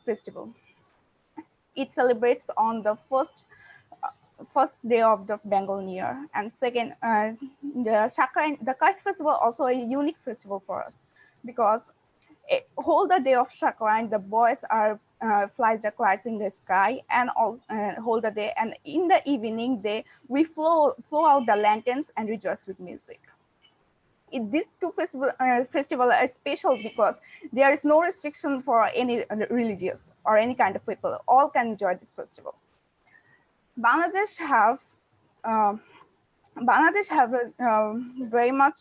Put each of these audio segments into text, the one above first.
festival. It celebrates on the first day of the Bengal New Year, and second, the kite festival also a unique festival for us because whole the day of Shakran, the boys are flies the kites in the sky and all whole the day, and in the evening we flow out the lanterns and rejoice with music. These two festival are special because there is no restriction for any religious or any kind of people. All can enjoy this festival. Bangladesh have uh, a very much.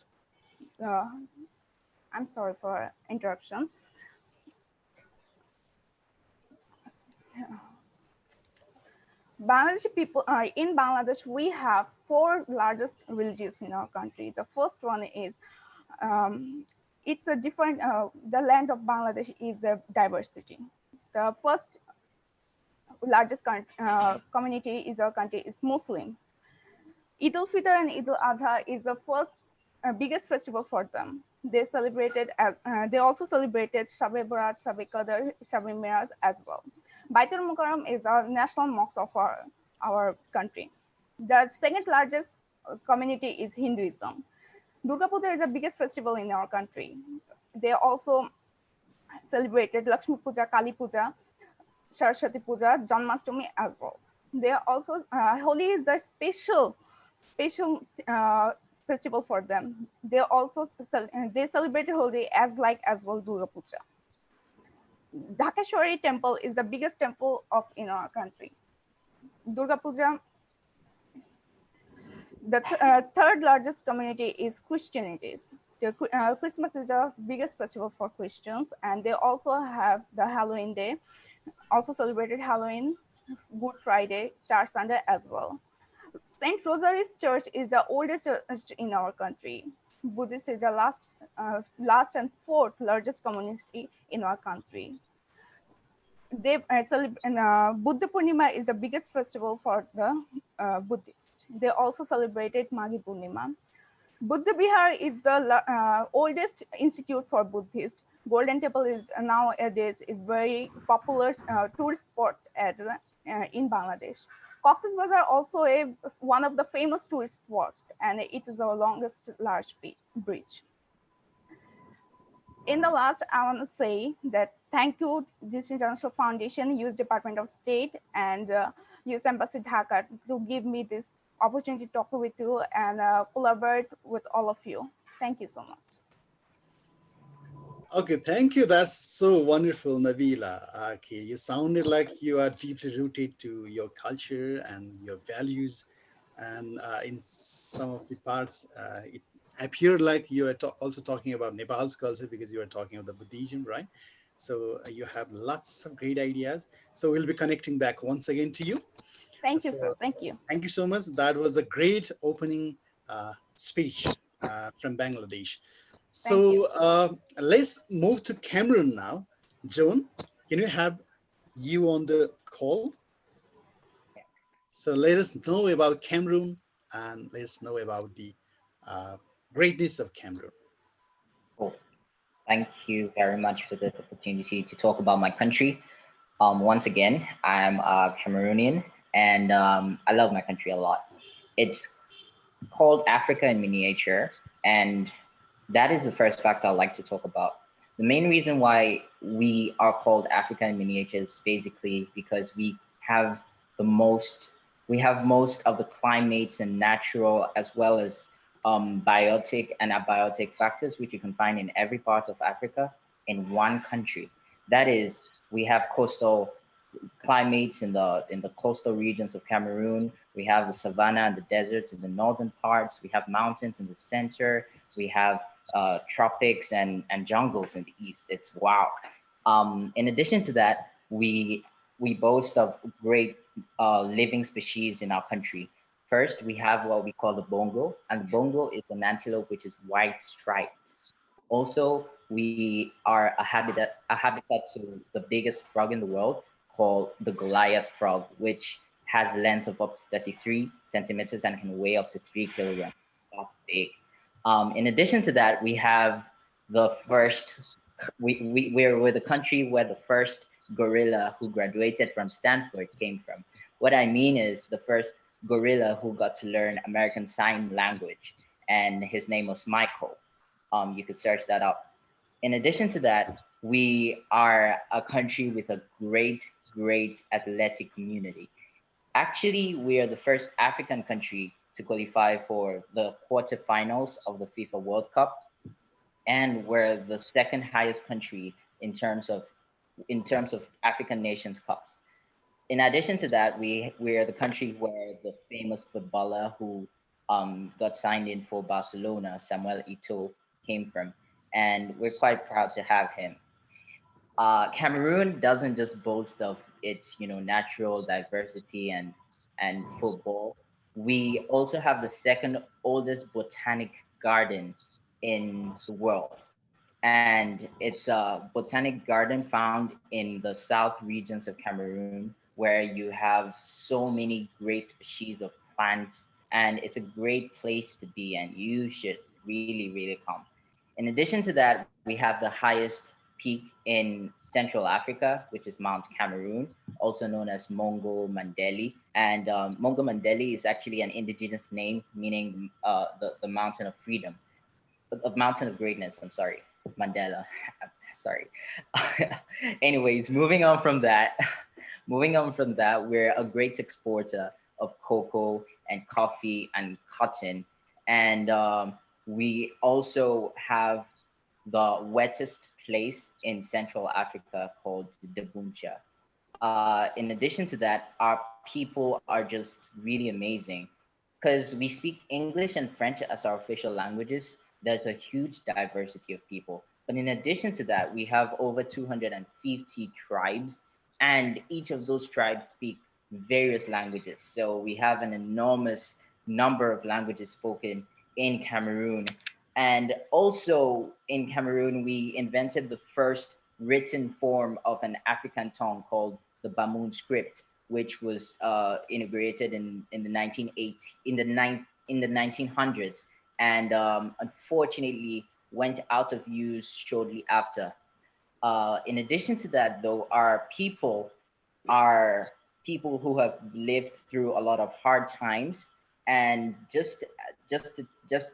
I'm sorry for interruption. Bangladeshi people in Bangladesh, we have 4 largest religions in our country. The first one is it's a different. The land of Bangladesh is a diversity. The first largest community is our country is Muslims. Eid al-Fitr and Eid al-Adha is the first biggest festival for them. They celebrated as they also celebrated Shab-e Barat, Shab-e Qadr, Shab-e Miraj as well. Baitul Mukarram is our national mosque of our country. The second largest community is Hinduism. Durga Puja is the biggest festival in our country. They also celebrated Lakshmi Puja, Kali Puja, Saraswati Puja, Janmashtami as well. They are also Holi is the special festival for them. They also they celebrated Holi as well Durga Puja. Dhakeshwari temple is the biggest temple in our country. Durga Puja. The third largest community is Christianities. Christmas is the biggest festival for Christians, and they also have the Halloween Day, also celebrated Halloween, Good Friday, Star Sunday as well. St. Rosary's Church is the oldest church in our country. Buddhist is the last and fourth largest community in our country. They Buddha Purnima is the biggest festival for the Buddhists. They also celebrated Maghi Purnima. Buddha Bihar is the oldest institute for Buddhists. Golden Temple is nowadays a very popular tourist spot in Bangladesh. Cox's Bazar also one of the famous tourist spots, and it is the longest large bridge. In the last, I want to say that thank you, Digital International Foundation, U.S. Department of State, and U.S. Embassy Dhaka to give me this opportunity to talk with you and collaborate with all of you. Thank you so much. Okay, thank you. That's so wonderful, Nabila. Okay, you sounded like you are deeply rooted to your culture and your values. And in some of the parts, it appeared like you are also talking about Nepal's culture because you are talking about the Buddhism, right? So you have lots of great ideas. So we'll be connecting back once again to you. Thank you, So sir. Thank you. thank you so much. That was a great opening speech from Bangladesh. Thank you. So let's move to Cameroon now. Joan, can you have you on the call? So let us know about Cameroon and let's know about the uh, greatness of Cameroon. Cool. Thank you very much for the opportunity to talk about my country. Once again, I'm Cameroonian and I love my country a lot. It's called Africa in miniature, and that is the first fact I'd like to talk about. The main reason why we are called Africa in miniature is basically because we have most of the climates and natural as well as biotic and abiotic factors which you can find in every part of Africa in one country. That is, we have coastal climates in the coastal regions of Cameroon. We have the savanna and the deserts in the northern parts. We have mountains in the center. We have tropics and jungles in the east. It's wow. In addition to that, we boast of great living species in our country. First, we have what we call the bongo, and the bongo is an antelope which is white striped. Also, we are a habitat to the biggest frog in the world called the Goliath frog, which has a length of up to 33 centimeters and can weigh up to 3 kilograms. That's big. In addition to that, we have the first, we're the country where the first gorilla who graduated from Stanford came from. What I mean is the first gorilla who got to learn American Sign Language, and his name was Michael. You could search that up. In addition to that, we are a country with a great athletic community. Actually, we are the first African country to qualify for the quarterfinals of the FIFA World Cup, and we're the second highest country in terms of African Nations Cups. In addition to that, we are the country where the famous footballer who got signed in for Barcelona, Samuel Eto'o, came from, and we're quite proud to have him. Cameroon doesn't just boast of its natural diversity and football. We also have the second oldest botanic garden in the world, and it's a botanic garden found in the south regions of Cameroon, where you have so many great species of plants, and it's a great place to be, and you should really come. In addition to that, we have the highest peak in Central Africa, which is Mount Cameroon, also known as Mongo Mandeli. And Mongo Mandeli is actually an indigenous name meaning the mountain of freedom, of mountain of greatness. I'm sorry, Mandela. Sorry. Anyways, moving on from that, we're a great exporter of cocoa and coffee and cotton, and we also have the wettest place in Central Africa called Dabuncha. In addition to that, our people are just really amazing because we speak English and French as our official languages. There's a huge diversity of people. But in addition to that, we have over 250 tribes, and each of those tribes speak various languages. So we have an enormous number of languages spoken in Cameroon. And also in Cameroon, we invented the first written form of an African tongue called the Bamoun script, which was integrated in the 1980 in the 1900s, and unfortunately went out of use shortly after. In addition to that, though, our people are people who have lived through a lot of hard times, and just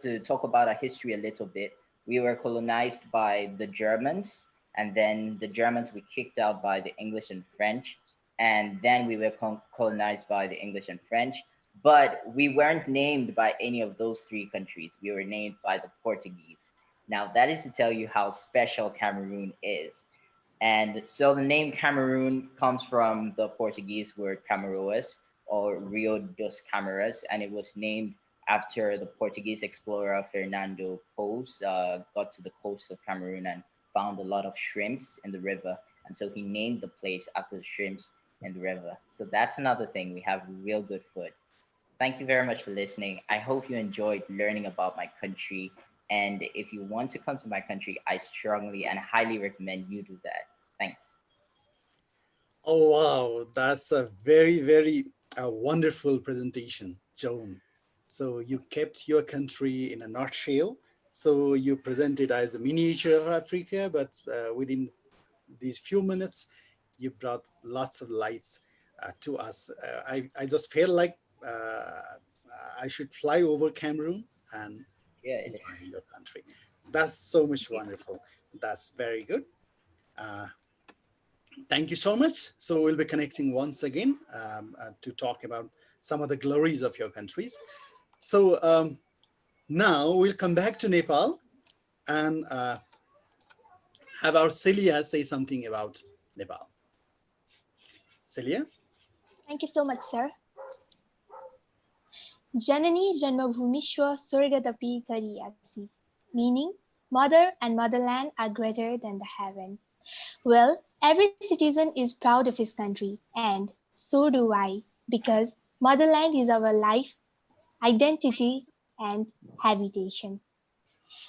to talk about our history a little bit, we were colonized by the Germans, and then the Germans were kicked out by the English and French, and then we were colonized by the English and French. But we weren't named by any of those three countries. We were named by the Portuguese. Now, that is to tell you how special Cameroon is. And so the name Cameroon comes from the Portuguese word Camaroas, or Rio dos Camaras, and it was named after the Portuguese explorer Fernando Pos got to the coast of Cameroon and found a lot of shrimps in the river. And so he named the place after the shrimps in the river. So that's another thing. We have real good food. Thank you very much for listening. I hope you enjoyed learning about my country. And if you want to come to my country, I strongly and highly recommend you do that. Thanks. Oh, wow. That's a very wonderful presentation, Joan. So you kept your country in a nutshell. So you presented as a miniature of Africa, but within these few minutes, you brought lots of lights to us. I just felt like I should fly over Cameroon and Yeah, it is. enjoy your country. That's so much wonderful. That's very good. Uh, Thank you so much. So we'll be connecting once again to talk about some of the glories of your countries. So now we'll come back to Nepal and have our Celia say something about Nepal. Celia? Thank you so much, sir. Janani Janmabhumishwa Surgadapi Kariyasi, meaning mother and motherland are greater than the heaven. Well, every citizen is proud of his country, and so do I, because motherland is our life, identity, and habitation.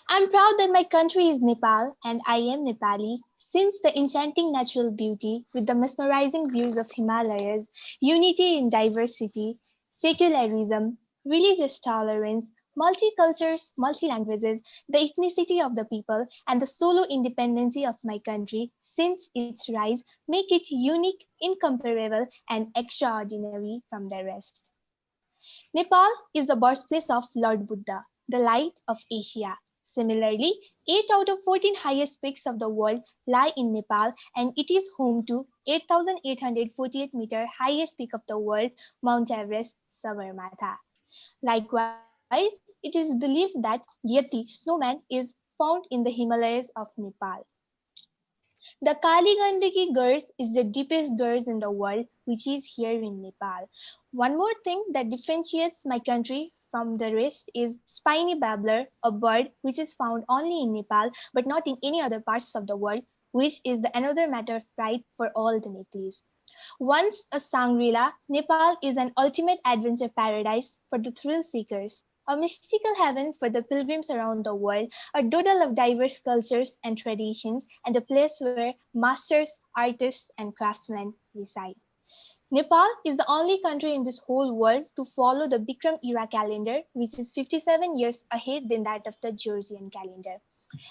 I'm proud that my country is Nepal and I am Nepali, since the enchanting natural beauty with the mesmerizing views of Himalayas, unity in diversity, secularism, religious tolerance, Multi-cultures, multi-languages, the ethnicity of the people, and the solo independency of my country since its rise make it unique, incomparable, and extraordinary from the rest. Nepal is the birthplace of Lord Buddha, the light of Asia. Similarly, 8 out of 14 highest peaks of the world lie in Nepal, and it is home to 8,848-meter highest peak of the world, Mount Everest, Sagarmatha. Likewise, it is believed that Yeti, snowman, is found in the Himalayas of Nepal. The Kali Gandaki Gurs is the deepest gurs in the world, which is here in Nepal. One more thing that differentiates my country from the rest is spiny babbler, a bird which is found only in Nepal but not in any other parts of the world, which is the another matter of pride for all the Nepalese. Once a Sangrila, Nepal is an ultimate adventure paradise for the thrill seekers, a mystical heaven for the pilgrims around the world, a doodle of diverse cultures and traditions, and a place where masters, artists, and craftsmen reside. Nepal is the only country in this whole world to follow the Bikram era calendar, which is 57 years ahead than that of the Georgian calendar.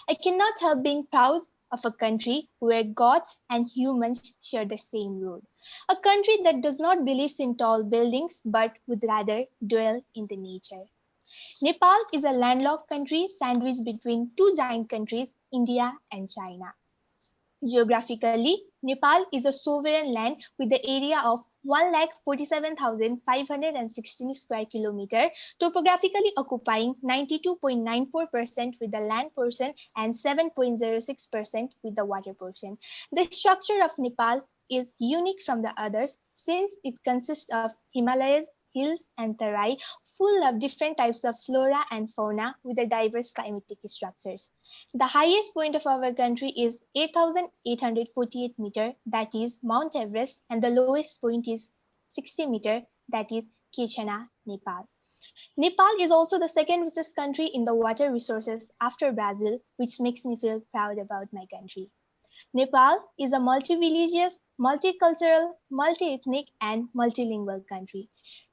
I cannot help being proud of a country where gods and humans share the same road. A country that does not believe in tall buildings but would rather dwell in the nature. Nepal is a landlocked country sandwiched between two giant countries, India and China. Geographically, Nepal is a sovereign land with the area of 1,47,516 square kilometer, topographically occupying 92.94% with the land portion and 7.06% with the water portion. The structure of Nepal is unique from the others since it consists of Himalayas, hills, and terai, full of different types of flora and fauna with the diverse climatic structures. The highest point of our country is 8,848 meter, that is Mount Everest, and the lowest point is 60 meter, that is Kechana, Nepal. Nepal is also the second richest country in the water resources after Brazil, which makes me feel proud about my country. Nepal is a multi-religious, multicultural, multi-ethnic, and multilingual country.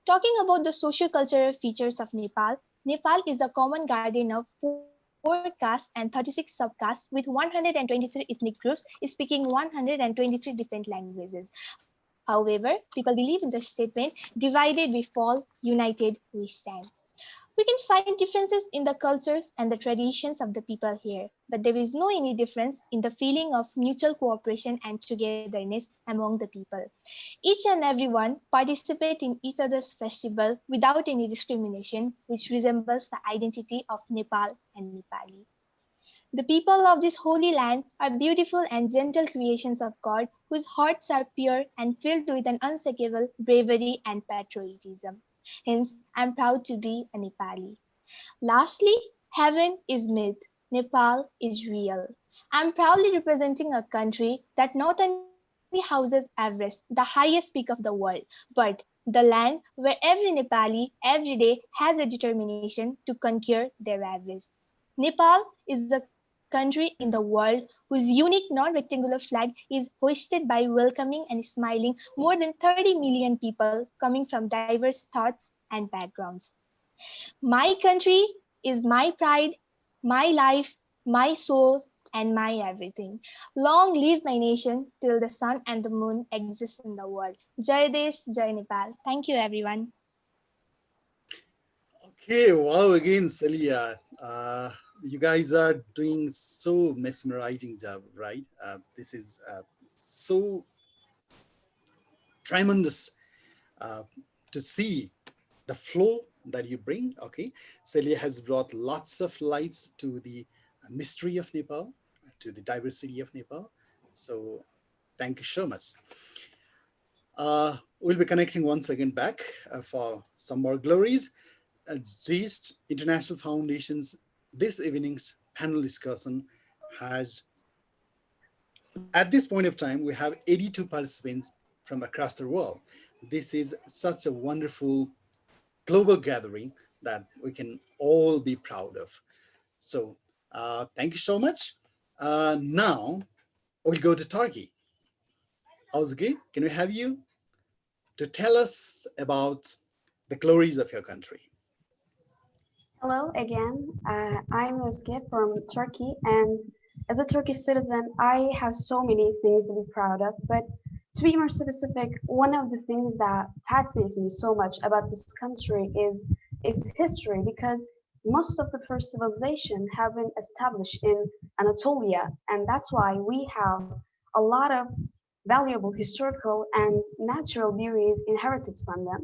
Talking about the socio-cultural features of Nepal, Nepal is a common garden of 4 castes and 36 subcastes with 123 ethnic groups speaking 123 different languages. However, people believe in the statement, divided we fall, united we stand. We can find differences in the cultures and the traditions of the people here, but there is no any difference in the feeling of mutual cooperation and togetherness among the people. Each and every one participate in each other's festival without any discrimination, which resembles the identity of Nepal and Nepali. The people of this holy land are beautiful and gentle creations of God whose hearts are pure and filled with an unshakable bravery and patriotism. Hence, I'm proud to be a Nepali. Lastly, heaven is myth, Nepal is real. I'm proudly representing a country that not only houses Everest, the highest peak of the world, but the land where every Nepali every day has a determination to conquer their Everest. Nepal is the country in the world whose unique non-rectangular flag is hoisted by welcoming and smiling more than 30 million people coming from diverse thoughts and backgrounds. My country is my pride, my life, my soul, and my everything. Long live my nation till the sun and the moon exist in the world. Jai Desh, Jai Nepal. Thank you, everyone. Okay, wow, again, Celia. You guys are doing so mesmerizing job, right? This is so tremendous uh, to see the flow that you bring. Okay, Celia has brought lots of lights to the mystery of Nepal, to the diversity of Nepal. So thank you so much. We'll be connecting once again back for some more glories. GEIST International Foundation's this evening's panel discussion has, at this point of time, we have 82 participants from across the world. This is such a wonderful global gathering that we can all be proud of. So, thank you so much. Now, we'll go to Turkey. Ozgi, can we have you to tell us about the glories of your country? Hello again. I'm Özge from Turkey, and as a Turkish citizen, I have so many things to be proud of. But to be more specific, one of the things that fascinates me so much about this country is its history, because most of the first civilization have been established in Anatolia, and that's why we have a lot of valuable historical and natural beauties inherited from them.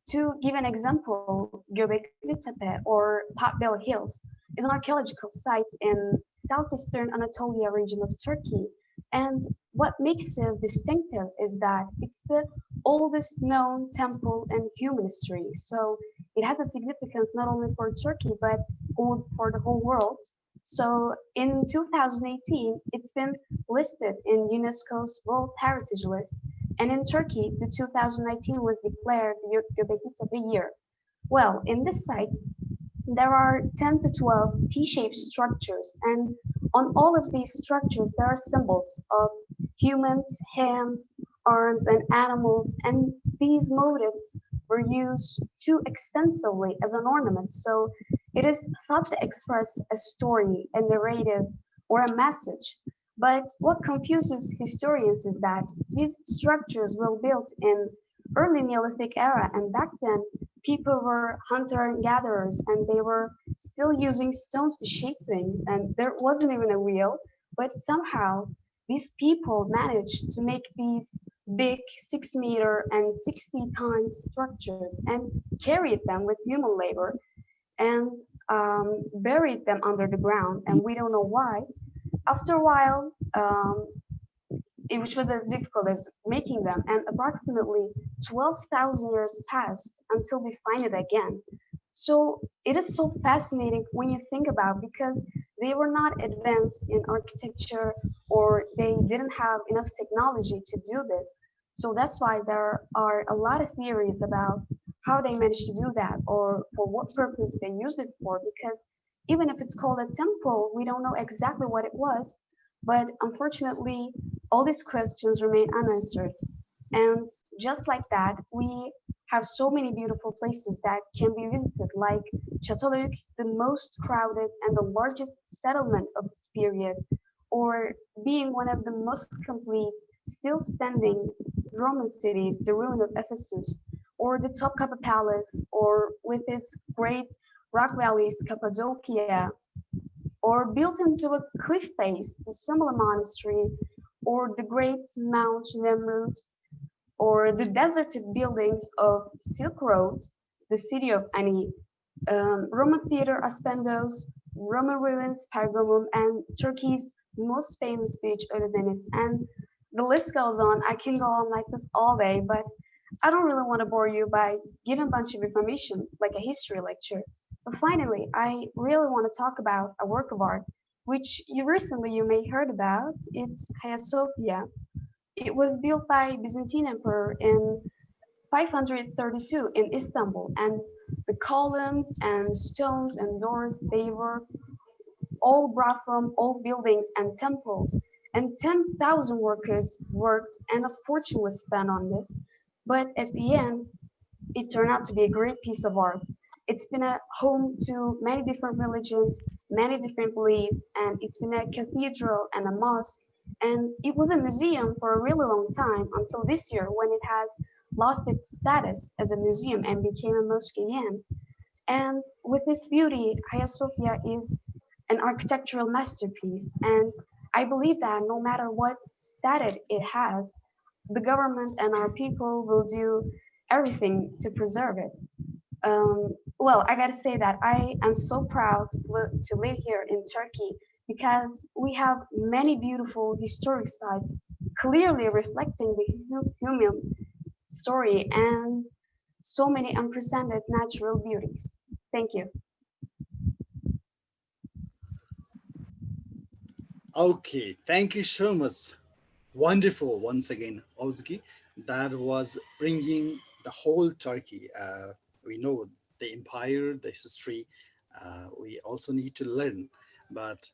To give an example, Göbekli Tepe or Potbelly Hills is an archaeological site in southeastern Anatolia region of Turkey. And what makes it distinctive is that it's the oldest known temple in human history. So it has a significance not only for Turkey but for the whole world. So in 2018, it's been listed in UNESCO's World Heritage List, and in Turkey, the 2019 was declared the Göbekli Tepe year. Well, in this site, there are 10 to 12 T-shaped structures, and on all of these structures, there are symbols of humans, hands, arms, and animals, and these motifs were used too extensively as an ornament. So it is thought to express a story, a narrative, or a message. But what confuses historians is that these structures were built in early Neolithic era, and back then people were hunter and gatherers, and they were still using stones to shape things, and there wasn't even a wheel. But somehow these people managed to make these big 6 meter and 60 times structures and carried them with human labor and buried them under the ground, and we don't know why. After a while, which was as difficult as making them, and approximately 12,000 years passed until we find it again. So it is so fascinating when you think about, because they were not advanced in architecture, or they didn't have enough technology to do this. So that's why there are a lot of theories about how they managed to do that, or for what purpose they used it for, because even if it's called a temple, we don't know exactly what it was. But unfortunately, all these questions remain unanswered. And just like that, we have so many beautiful places that can be visited, like Çatalhöyük, the most crowded and the largest settlement of its period, or being one of the most complete, still standing Roman cities, the ruin of Ephesus, or the Topkapi Palace, or with its great rock valleys, Cappadocia, or built into a cliff face, the Sumala Monastery, or the great Mount Nemrut, or the deserted buildings of Silk Road, the city of Ani, Roman Theater Aspendos, Roman ruins Pergamum, and Turkey's most famous beach, Ölüdeniz. And the list goes on. I can go on like this all day, but I don't really want to bore you by giving a bunch of information like a history lecture. But finally, I really want to talk about a work of art which you may heard about. It's Hagia Sophia. It was built by Byzantine Emperor in 532 in Istanbul, and the columns and stones and doors, they were all brought from old buildings and temples, and 10,000 workers worked, and a fortune was spent on this. But at the end, it turned out to be a great piece of art. It's been a home to many different religions, many different beliefs, and it's been a cathedral and a mosque. And it was a museum for a really long time until this year, when it has lost its status as a museum and became a mosque again. And with this beauty, Hagia Sophia is an architectural masterpiece. And I believe that no matter what status it has, the government and our people will do everything to preserve it. Well, I gotta say that I am so proud to live here in Turkey, because we have many beautiful historic sites clearly reflecting the human story, and so many unprecedented natural beauties. Thank you. Okay, thank you so much. Wonderful once again, Ozgi. That was bringing the whole Turkey. We know the empire, the history. We also need to learn, but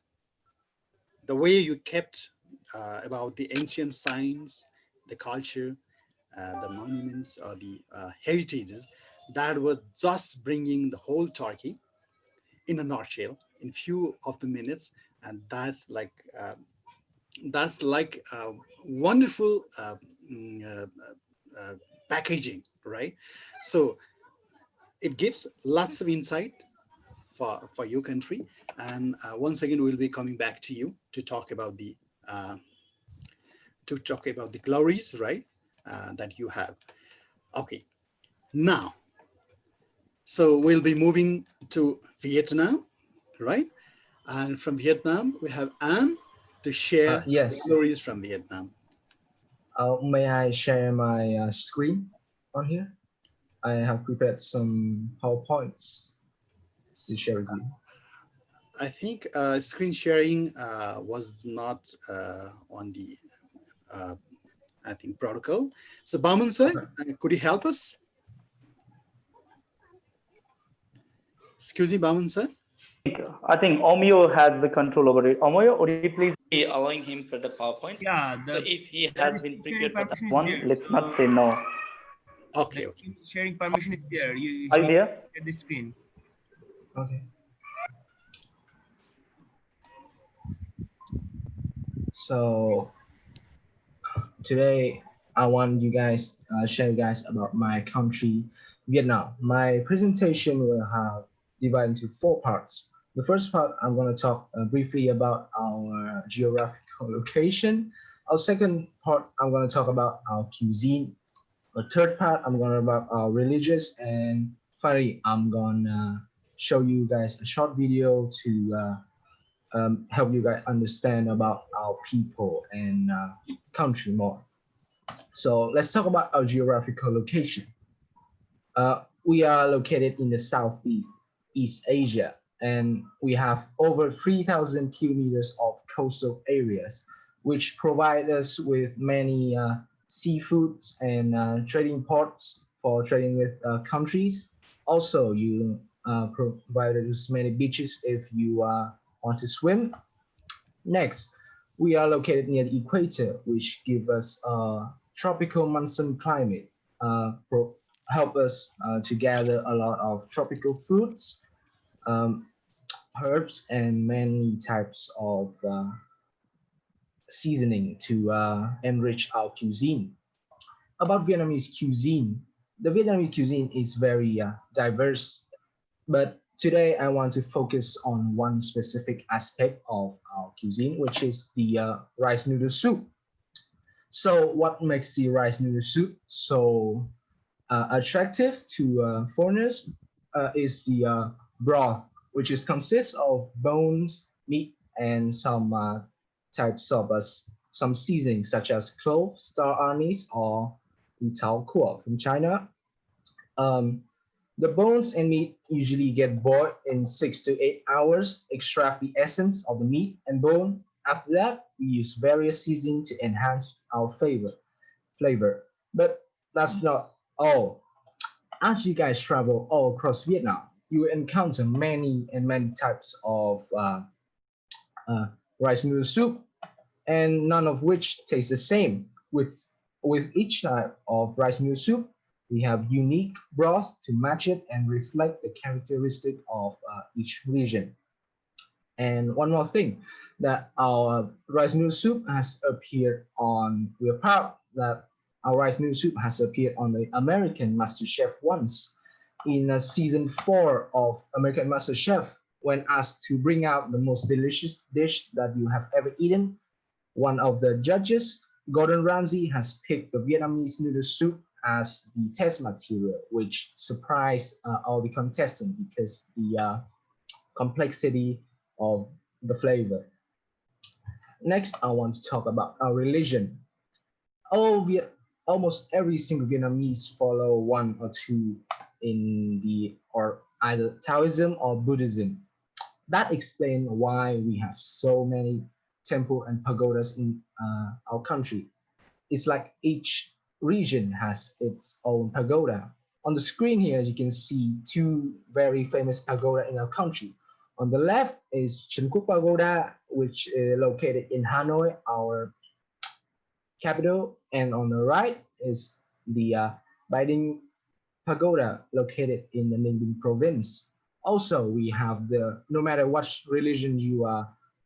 the way you kept about the ancient signs, the culture, the monuments, or the heritages, that was just bringing the whole Turkey. in a nutshell in few of the minutes, and that's like wonderful mm, uh, uh, packaging, right? So it gives lots of insight for your country, and once again we'll be coming back to you uh, to talk about the glories, right, that you have. Okay, now, so we'll be moving to Vietnam, right? And from Vietnam, we have Anne to share the Yes. glories from Vietnam. May I share my screen on here? I have prepared some PowerPoints to S- share with you. I think screen sharing was not on the, uh, I think, protocol. So, Baman sir, Okay. could you help us? Excuse me, Baman sir. I think Omeo has the control over it. Omeo, would you please be allowing him for the PowerPoint? Yeah, So the if he there has is been sharing prepared for that permission is one, there. let's not So say no. the Okay, okay. sharing permission is there. You Are you he there? share the screen. Okay. So today I want you guys share you guys about my country, Vietnam. My presentation will have divided into four parts. The first part, I'm going to talk briefly about our geographical location. Our second part, I'm going to talk about our cuisine. The third part, I'm going to about our religious, and finally, I'm going to show you guys a short video to help you guys understand about our people and country more. So let's talk about our geographical location. We are located in the Southeast East Asia, and we have over 3,000 kilometers of coastal areas, which provide us with many seafoods and trading ports for trading with countries. Also, you provided us many beaches if you want to swim. Next, we are located near the equator, which give us a tropical monsoon climate, help us to gather a lot of tropical fruits, um, herbs, and many types of seasoning to enrich our cuisine. About Vietnamese cuisine, the Vietnamese cuisine is very diverse, but today I want to focus on one specific aspect of our cuisine, which is the rice noodle soup. So, what makes the rice noodle soup so attractive to foreigners is the broth, which is consists of bones, meat, and some types of some seasonings such as clove, star anise, or Tao Kuo from China. Um, the bones and meat usually get boiled in 6 to 8 hours, extract the essence of the meat and bone. After that, we use various seasoning to enhance our flavor. But that's not all. As you guys travel all across Vietnam, you will encounter many and many types of uh, rice noodle soup, and none of which taste the same. With each type of rice noodle soup, we have unique broth to match it and reflect the characteristic of each region. And one more thing, that our rice noodle soup has appeared on. We're proud that our rice noodle soup has appeared on the American MasterChef once in season 4 of American MasterChef. When asked to bring out the most delicious dish that you have ever eaten, one of the judges, Gordon Ramsay, has picked the Vietnamese noodle soup as the test material, which surprised all the contestants because the complexity of the flavor. Next, I want to talk about our religion. All Viet, almost every single Vietnamese follow one or two in the or either Taoism or Buddhism. That explains why we have so many temple and pagodas in our country. It's like each region has its own pagoda. On the screen here, you can see two very famous pagoda in our country. On the left is Trần Quốc Pagoda, which is located in Hanoi, our capital, and on the right is the Bai Ding Pagoda, located in the Ninh Bình province. Also, we have the no matter what religion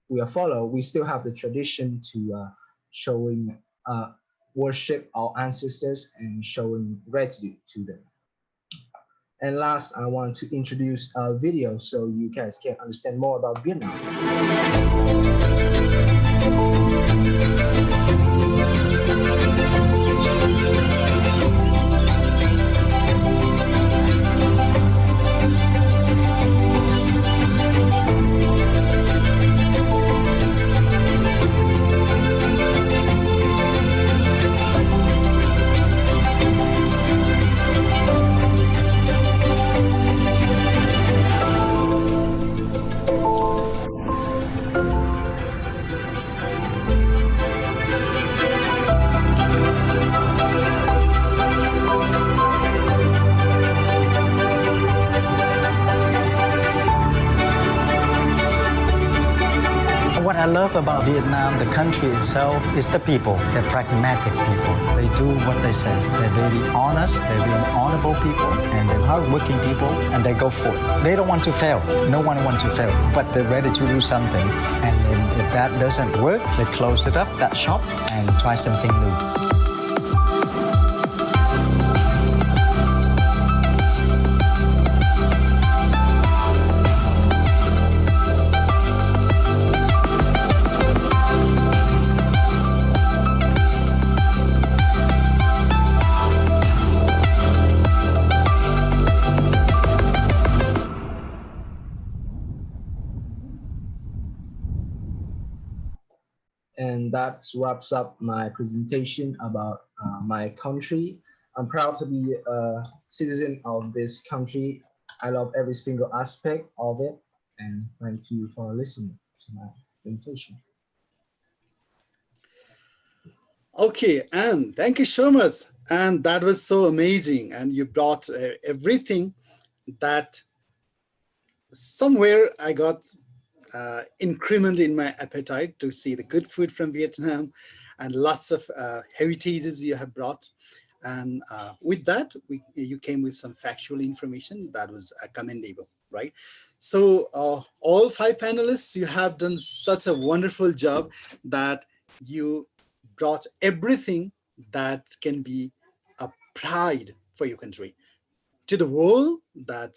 we are follow, we still have the tradition to showing uh, worship our ancestors and showing gratitude to them. And last, I want to introduce a video so you guys can understand more about Vietnam. What I love about Vietnam, the country itself, is the people. They're pragmatic people. They do what they say. They're very honest, they're very honorable people, and they're hardworking people, and they go for it. They don't want to fail. No one wants to fail, but they're ready to do something. And if that doesn't work, they close it up, that shop, and try something new. And that wraps up my presentation about my country. I'm proud to be a citizen of this country. I love every single aspect of it. And thank you for listening to my presentation. Okay, and thank you so much. And that was so amazing. And you brought everything that somewhere I got increment in my appetite to see the good food from Vietnam and lots of heritages you have brought. And with that, you came with some factual information that was commendable, right? So all five panelists, you have done such a wonderful job that you brought everything that can be a pride for your country to the world that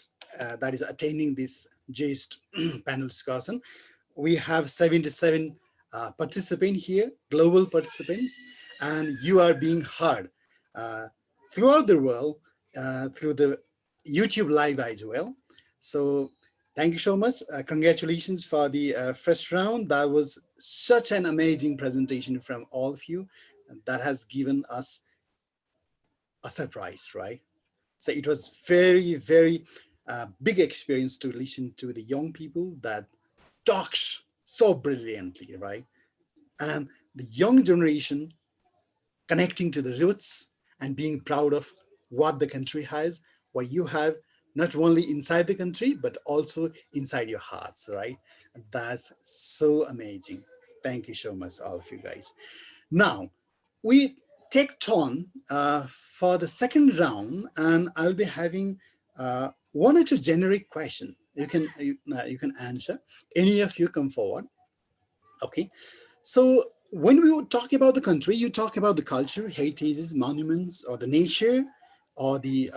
is attending this GEIST panel discussion. We have 77 participants here, global participants, and you are being heard uh, throughout the world through the YouTube live as well. So thank you so much. Congratulations for the first round. That was such an amazing presentation from all of you. That has given us a surprise, right? So it was very big experience to listen to the young people that talks so brilliantly, right? And the young generation connecting to the roots and being proud of what the country has, what you have, not only inside the country, but also inside your hearts, right? That's so amazing. Thank you so much, all of you guys. Now, we take turn for the second round, and I'll be having one or two generic questions. You can answer. Any of you come forward. Okay. So when we would talk about the country, you talk about the culture, heritages, monuments, or the nature, or the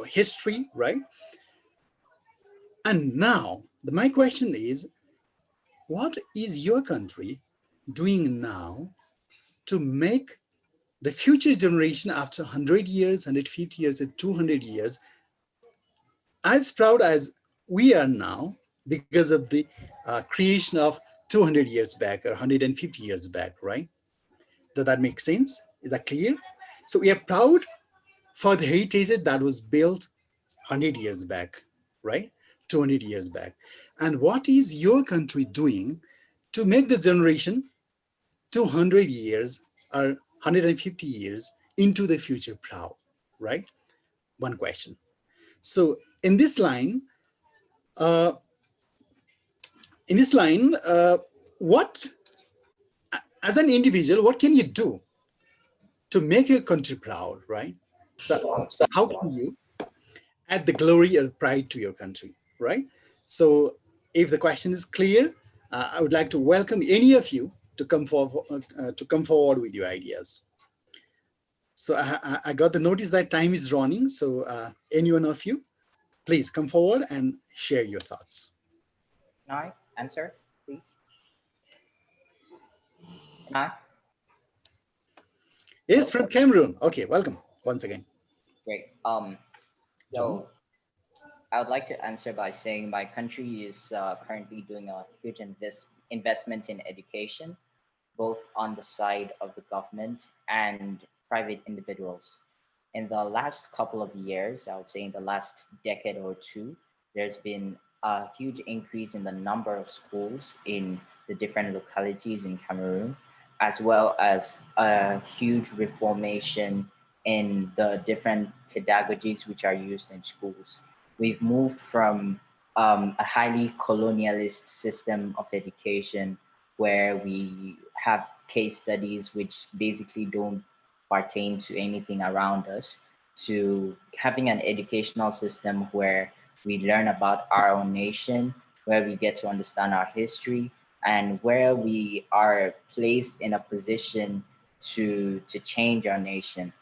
history, right? And now, my question is, what is your country doing now to make the future generation after 100 years, 150 years, and 200 years as proud as we are now because of the creation of 200 years back or 150 years back, right? Does that make sense? Is that clear? So we are proud for the heritage that was built 100 years back, right? 200 years back. And what is your country doing to make the generation 200 years or 150 years into the future proud, right? One question. So in this line, uh, what, as an individual, what can you do to make your country proud, right? So how can you, add the glory or pride to your country, right? So if the question is clear, I would like to welcome any of you to come forward with your ideas. So I got the notice that time is running. So any one of you, please come forward and share your thoughts. Can I answer, please? Can I? Yes, Hello? from Cameroon. Okay, welcome once again, Great. John. So I would like to answer by saying my country is currently doing a huge investment in education, both on the side of the government and private individuals. In the last couple of years, I would say in the last decade or two, there's been a huge increase in the number of schools in the different localities in Cameroon, as well as a huge reformation in the different pedagogies which are used in schools. We've moved from a highly colonialist system of education where we have case studies which basically don't pertain to anything around us, to having an educational system where we learn about our own nation, where we get to understand our history, and where we are placed in a position to change our nation.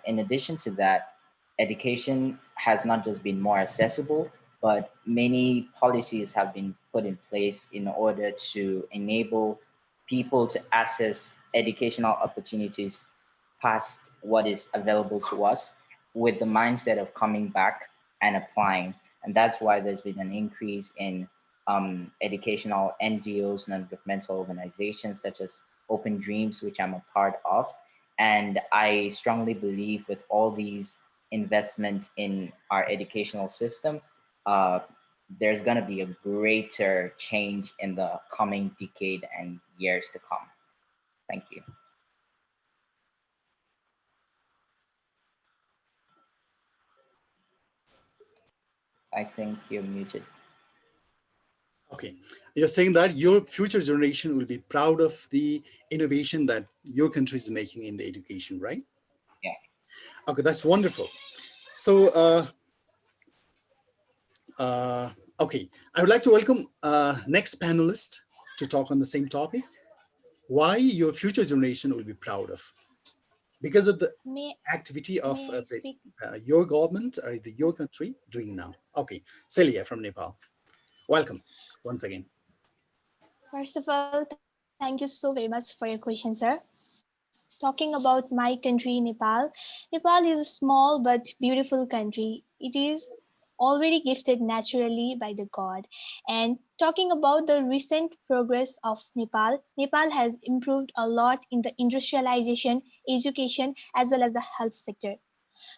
In addition to that, education has not just been more accessible, but many policies have been put in place in order to enable people to access educational opportunities past what is available to us with the mindset of coming back and applying. And that's why there's been an increase in educational NGOs, non-governmental organizations such as Open Dreams, which I'm a part of. And I strongly believe with all these investment in our educational system, uh, there's going to be a greater change in the coming decade and years to come. Thank you. I think you're muted. Okay, you're saying that your future generation will be proud of the innovation that your country is making in the education, right? Yeah. Okay, that's wonderful. So, okay, I would like to welcome next panelist to talk on the same topic. Why your future generation will be proud of because of the May activity of may I speak? your government or your country doing now. Okay, Celia from Nepal, welcome once again. First of all, thank you so very much for your question, sir. Talking about my country, Nepal. Nepal is a small but beautiful country. It is already gifted naturally by the God. And talking about the recent progress of Nepal, Nepal has improved a lot in the industrialization, education, as well as the health sector.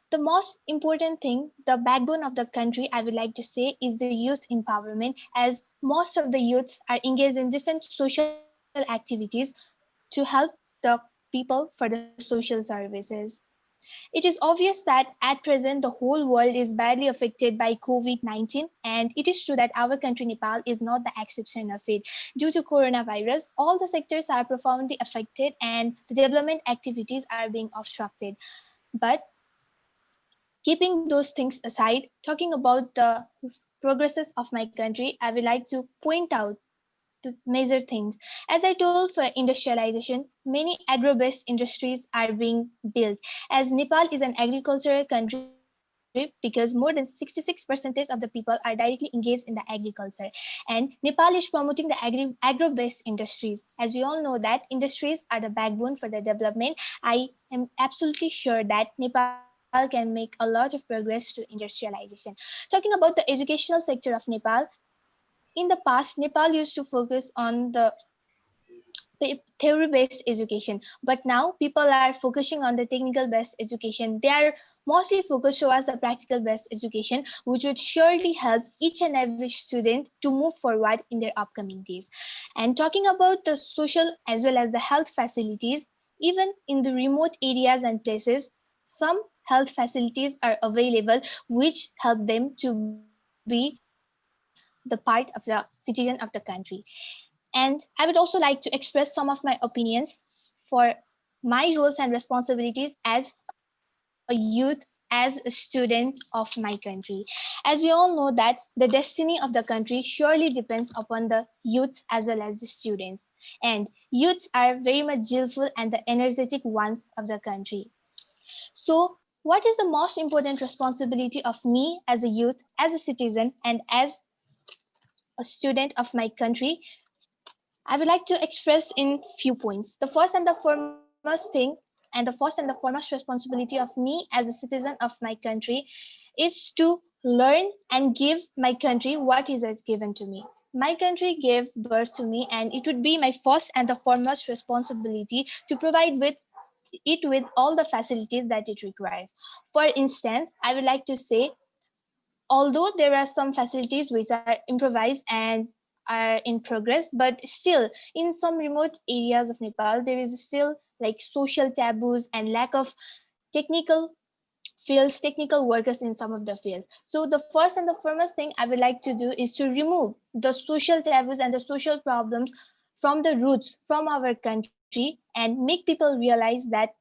The most important thing, the backbone of the country, I would like to say, is the youth empowerment, as most of the youths are engaged in different social activities to help the people for the social services. It is obvious that at present the whole world is badly affected by COVID 19, and it is true that our country, Nepal, is not the exception of it. Due to coronavirus, all the sectors are profoundly affected and the development activities are being obstructed. But keeping those things aside, talking about the progresses of my country, I would like to point out the major things. As I told, for industrialization, many agro-based industries are being built. As Nepal is an agricultural country, because more than 66% of the people are directly engaged in the agriculture. And Nepal is promoting the agro-based industries. As we all know that industries are the backbone for the development. I am absolutely sure that Nepal can make a lot of progress to industrialization. Talking about the educational sector of Nepal, in the past, Nepal used to focus on the theory based education, but now people are focusing on the technical based education. They are mostly focused towards the practical based education, which would surely help each and every student to move forward in their upcoming days. And talking about the social as well as the health facilities, even in the remote areas and places, some health facilities are available which help them to be the part of the citizen of the country. And I would also like to express some of my opinions for my roles and responsibilities as a youth in Nepal. as a student of my country. As we all know that the destiny of the country surely depends upon the youths as well as the students. And youths are very much skillful and the energetic ones of the country. So, what is the most important responsibility of me as a youth, as a citizen, and as a student of my country? I would like to express in few points. The first and the foremost thing, and the first and the foremost responsibility of me as a citizen of my country is to learn and give my country what is has given to me. My country gave birth to me, and it would be my first and the foremost responsibility to provide with it with all the facilities that it requires. For instance, I would like to say, although there are some facilities which are improvised and are in progress, but still in some remote areas of Nepal there is still like social taboos and lack of technical fields, technical workers in some of the fields. So the first and the foremost thing I would like to do is to remove the social taboos and the social problems from the roots from our country and make people realize that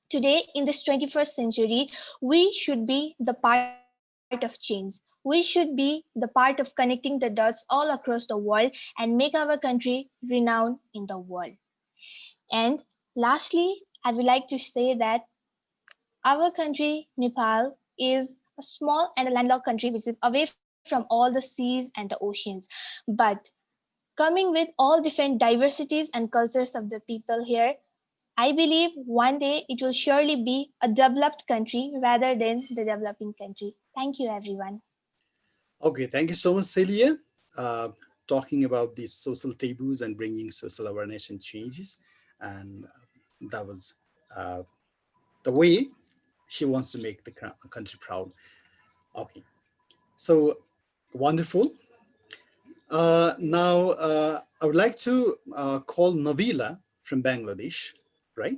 today in this 21st century we should be the part of change. We should be the part of connecting the dots all across the world and make our country renowned in the world. And lastly, I would like to say that our country, Nepal, is a small and a landlocked country which is away from all the seas and the oceans. But coming with all different diversities and cultures of the people here, I believe one day it will surely be a developed country rather than the developing country. Thank you, everyone. Okay, thank you so much, Celia. Uh, Talking about these social taboos and bringing social awareness and changes. And that was uh, the way she wants to make the country proud. Okay, so wonderful. Now, I would like to call Nabila from Bangladesh, right?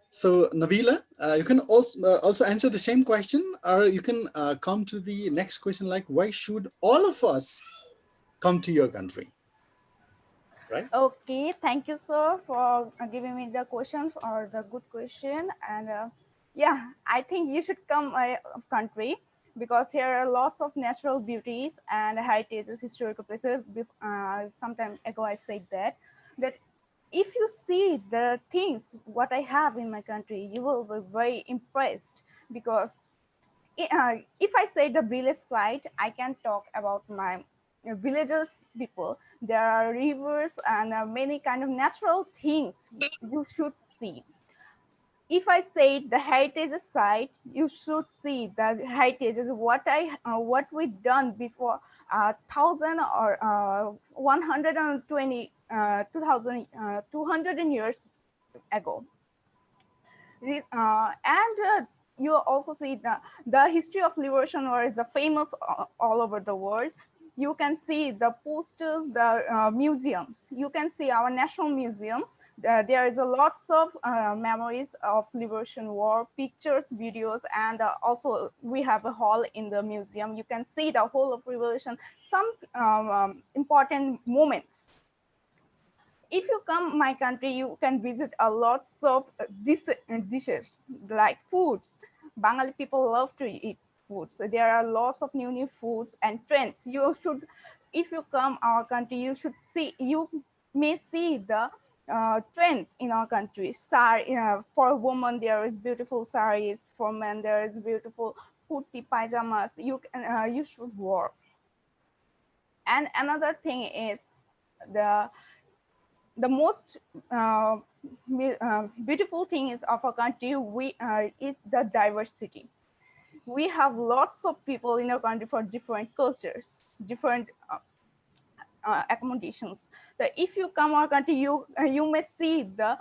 So, Nabila, you can also answer the same question, or you can come to the next question, like why should all of us come to your country, right? Okay, thank you, sir, for giving me the question or the good question. And yeah, I think you should come my country because here are lots of natural beauties and heritages, historical places. Some time ago, I said that if you see the things what I have in my country, you will be very impressed because if I say the village side, I can talk about my villagers people. There are rivers and many kind of natural things you should see. If I say the heritage side, you should see the heritage is what we done before 120 2000 200 years ago. And you also see the history of liberation war is famous all over the world. You can see the posters, the museums. You can see our national museum. There is a lots of memories of liberation war, pictures, videos, and also we have a hall in the museum. You can see the whole of revolution, some important moments. If you come my country, you can visit a lots of dishes like foods. Bengali people love to eat foods. So there are lots of new foods and trends. You should, if you come our country, you should see, you may see the trends in our country. For women, there is beautiful saris. For men, there is beautiful kurti pajamas. You should wear. And another thing is the most beautiful thing is of our country is the diversity. We have lots of people in our country for different cultures, different accommodations. That if you come our country, you may see the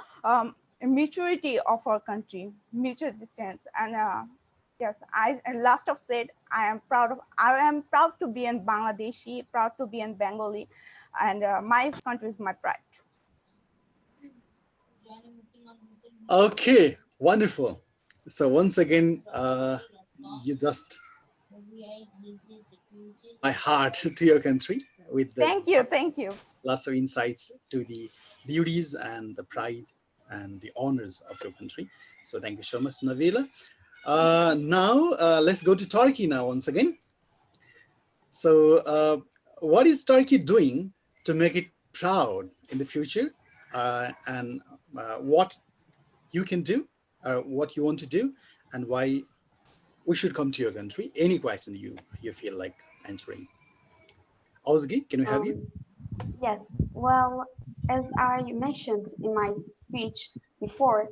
maturity of our country, mutual distance. And yes, I last of said I am proud to be in Bangladeshi, proud to be in Bengali, and my country is my pride. Okay, wonderful. So once again, you just my heart to your country with the Thank you. lots of insights to the beauties and the pride and the honors of your country. So thank you so much, Navila. Now, let's go to Turkey now once again. So, what is Turkey doing to make it proud in the future? And what you can do, what you want to do, and why we should come to your country? Any question you feel like answering. Ozgi, can we have you? Um, yes, well, as I mentioned in my speech before,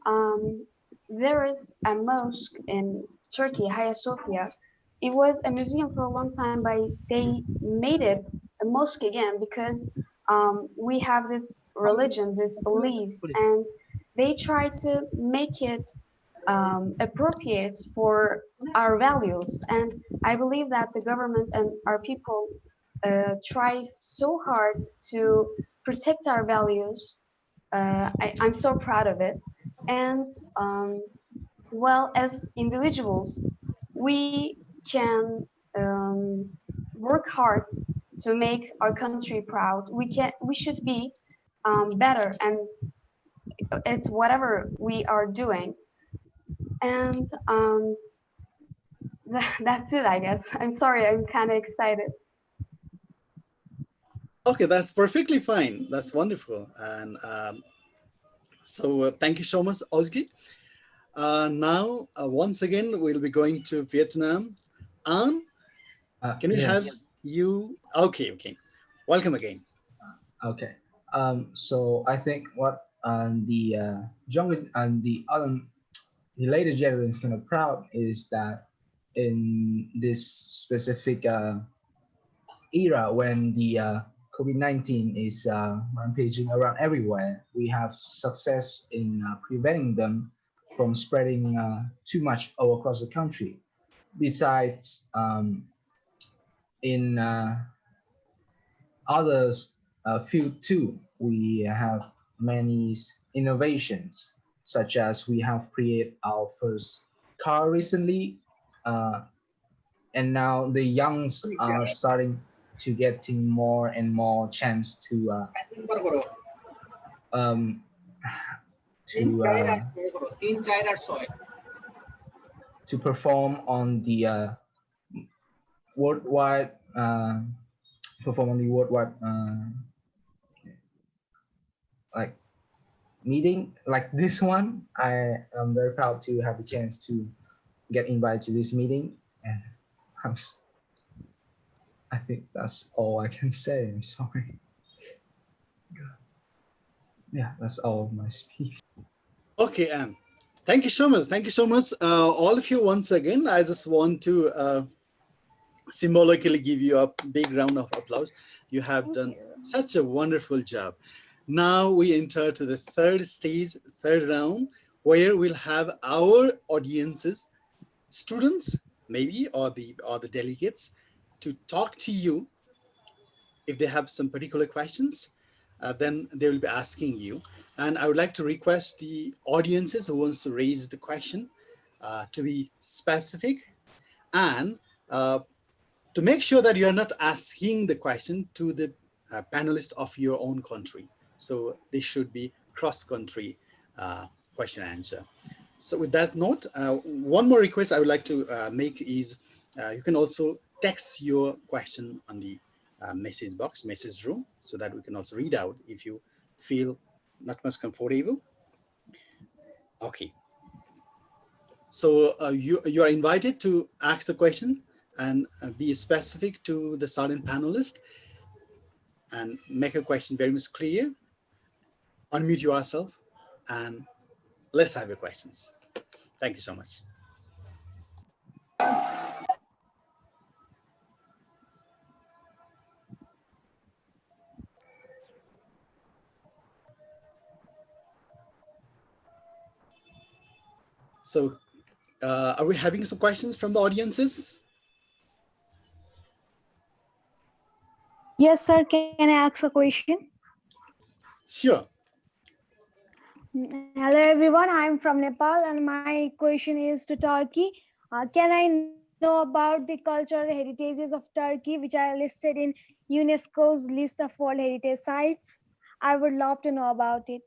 um, there is a mosque in Turkey, Hagia Sophia. It was a museum for a long time, but they made it a mosque again because we have this religion, this beliefs, and they try to make it appropriate for our values. And I believe that the government and our people try so hard to protect our values. I'm so proud of it. And well, as individuals, we can work hard to make our country proud. We should be better, and it's whatever we are doing. And that's it, I guess. I'm sorry, I'm kind of excited. Okay, that's perfectly fine. That's wonderful. And so thank you so much, Ozgi. Now, once again, we'll be going to Vietnam. An, can we have Yes. you? Okay, okay. Welcome again. Okay. So I think what the younger and the later generation is kind of proud is that in this specific era when the COVID-19 is rampaging around everywhere, we have success in preventing them from spreading too much all across the country. Besides, in others field too, we have many innovations, such as we have created our first car recently, uh, and now the youngs are starting to getting more and more chance um, to to perform on the worldwide perform on the worldwide like meeting like this one. I am very proud to have the chance to get invited to this meeting, and I'm, I think that's all I can say. I'm sorry. Yeah, that's all of my speech. Okay, Anne. Thank you so much. Thank you so much, all of you. Once again, I just want to symbolically give you a big round of applause. You have Thank done you. such a wonderful job. Now we enter to the third stage, third round, where we'll have our audiences, students maybe, or the delegates, to talk to you. If they have some particular questions, then they will be asking you. And I would like to request the audiences who wants to raise the question to be specific, and to make sure that you are not asking the question to the panelists of your own country. So they should be cross-country question and answer. So with that note, one more request I would like to make is you can also text your question on the message box, message room, so that we can also read out if you feel not much comfortable. Okay. So you are invited to ask the question and be specific to the silent panelist and make a question very much clear. Unmute yourself and let's have your questions. Thank you so much. So are we having some questions from the audiences? Yes, sir. Can I ask a question? Sure. Hello, everyone. I'm from Nepal, and my question is to Turkey. Can I know about the cultural heritages of Turkey, which are listed in UNESCO's list of World Heritage Sites? I would love to know about it.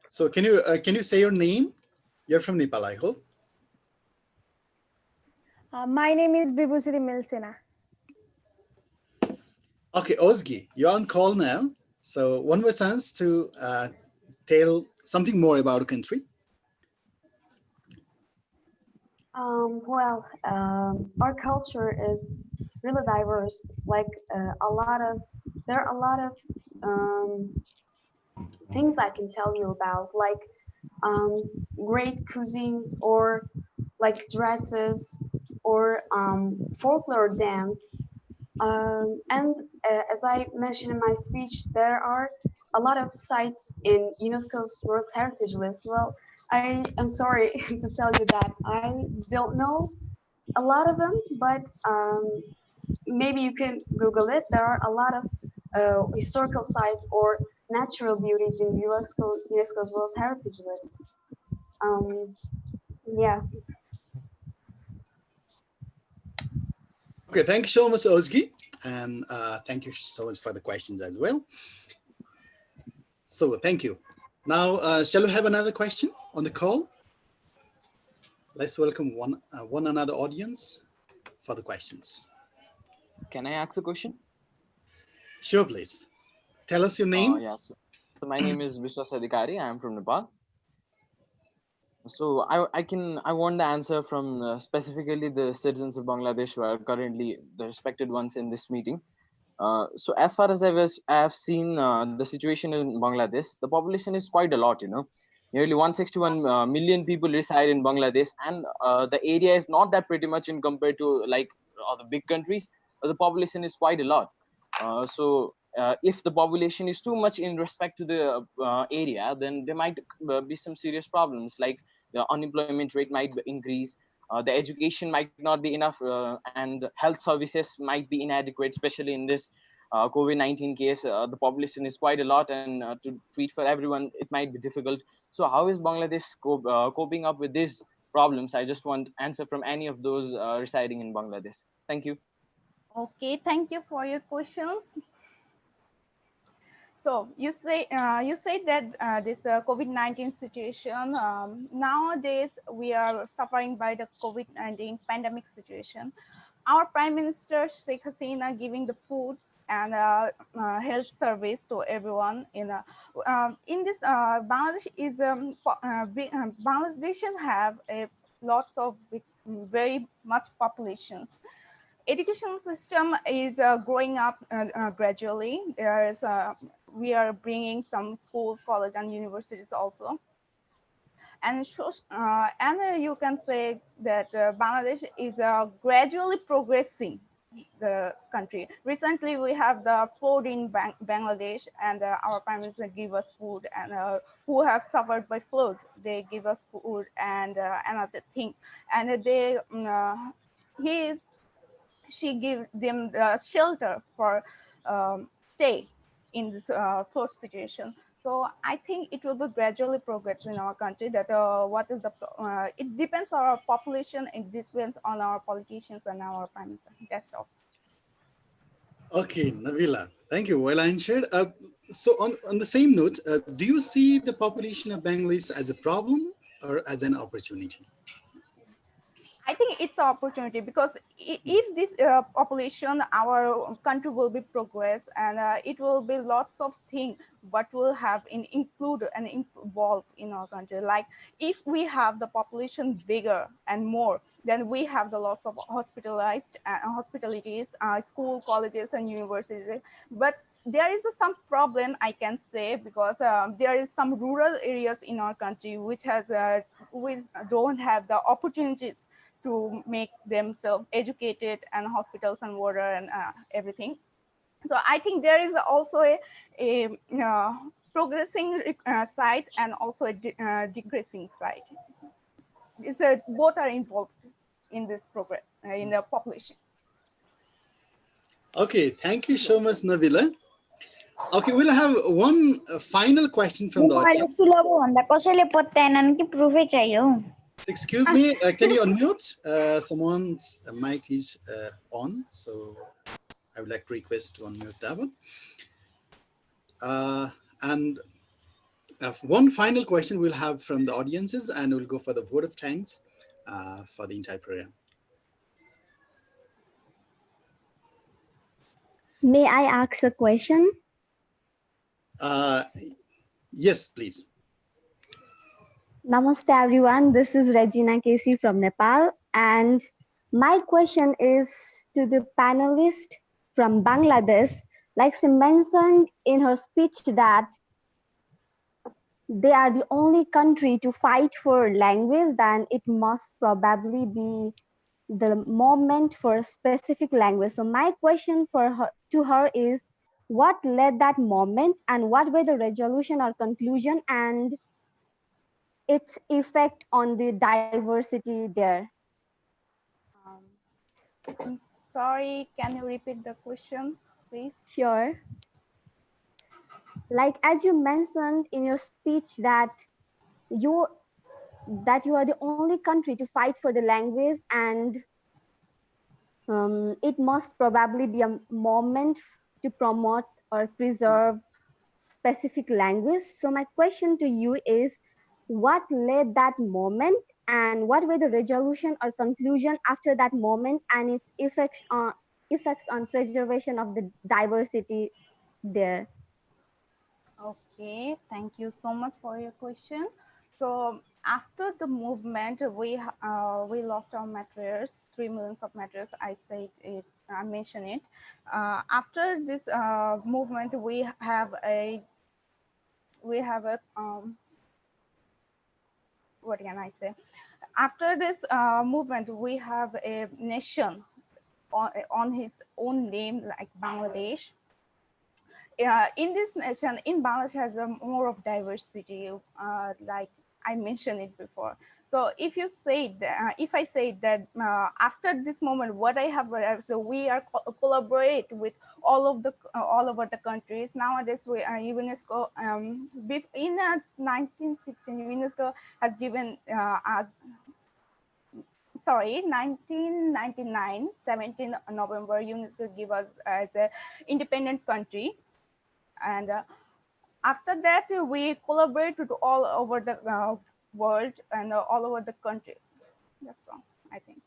So can you say your name? You're from Nepal, I hope. My name is Bibhusiti Milsena. Okay, Ozgi, you're on call now. So one more chance to tell something more about a country. Our culture is really diverse. Like there are a lot of um, things I can tell you about, like um, great cuisines or like dresses or folklore dance. And as I mentioned in my speech, there are a lot of sites in UNESCO's World Heritage List. Well, I am sorry to tell you that I don't know a lot of them, but maybe you can Google it. There are a lot of historical sites or natural beauties in UNESCO's World Heritage List. Um, yeah. Okay, thank you so much, Ozgi. And thank you so much for the questions as well. So thank you. Now, shall we have another question on the call? Let's welcome one another audience for the questions. Can I ask a question? Sure, please. Tell us your name. Yes. So my name is Vishwas Adhikari. I am from Nepal. So I want the answer from specifically the citizens of Bangladesh who are currently the respected ones in this meeting. So as far as I have seen the situation in Bangladesh, the population is quite a lot. Nearly 161 million people reside in Bangladesh, and the area is not that pretty much in compared to like other big countries. But the population is quite a lot. If the population is too much in respect to the area, then there might be some serious problems, like the unemployment rate might increase, the education might not be enough, and health services might be inadequate, especially in this COVID-19 case. The population is quite a lot, and to treat for everyone, it might be difficult. So how is Bangladesh coping up with these problems? I just want answer from any of those residing in Bangladesh. Thank you. Okay, thank you for your questions. So you say that this COVID-19 situation, nowadays we are suffering by the COVID-19 pandemic situation. Our Prime Minister Sheikh Hasina giving the foods and health service to everyone in this Bangladesh is Bangladesh have a lots of very much populations. Education system is growing up gradually. We are bringing some schools, college, and universities also, and you can say that Bangladesh is gradually progressing the country. Recently, we have the flood in Bangladesh, and our prime minister give us food, and who have suffered by flood, they give us food and other things, and he is she give them the shelter for stay in this flood situation. So I think it will be gradually progress in our country. That what is the it depends on our population. It depends on our politicians and our prime minister. That's all. Okay, Nabila, thank you. Well answered. So on the same note, do you see the population of Bangladesh as a problem or as an opportunity? I think it's an opportunity because if this population, our country will be progress, and it will be lots of things what will have include and involved in our country. Like if we have the population bigger and more, then we have the lots of hospitalized hospitalities, school, colleges, and universities. But there is some problem I can say because there is some rural areas in our country which has we don't have the opportunities to make themselves educated and hospitals and water and everything. So I think there is also a progressing side and also a decreasing side. Both are involved in this progress in the population. Okay, thank you so much, Nabila. Okay, we'll have one final question from the audience. Excuse me, can you unmute? Someone's mic is on, so I would like to request to unmute that one. And one final question we'll have from the audiences, and we'll go for the vote of thanks for the entire program. May I ask a question? Uh, yes, please. Namaste everyone, this is Regina Casey from Nepal, and my question is to the panelist from Bangladesh. Like she mentioned in her speech that they are the only country to fight for language, then it must probably be the moment for a specific language. So my question for her to her is, what led that moment and what were the resolution or conclusion and its effect on the diversity there? Um, I'm sorry, can you repeat the question, please? Sure. Like as you mentioned in your speech you that you are the only country to fight for the language, and it must probably be a moment to promote or preserve specific language. So my question to you is, what led that moment and what were the resolution or conclusion after that moment and its effects on preservation of the diversity there? Okay, thank you so much for your question. So after the movement, we lost our materials, 3 million of materials. I said it, I mentioned it. After this movement, we have a what can I say? After this movement, we have a nation on his own name, like Bangladesh. In this nation, in Bangladesh has a more of diversity, like I mentioned it before. So if you say that, if I say that after this moment, what I have, so we are collaborate with all over the countries nowadays. We UNESCO in 1916, UNESCO has given us. Sorry, 1999, 17 November, UNESCO give us as a independent country, and after that we collaborate with all over the world and all over the countries. That's all, I think.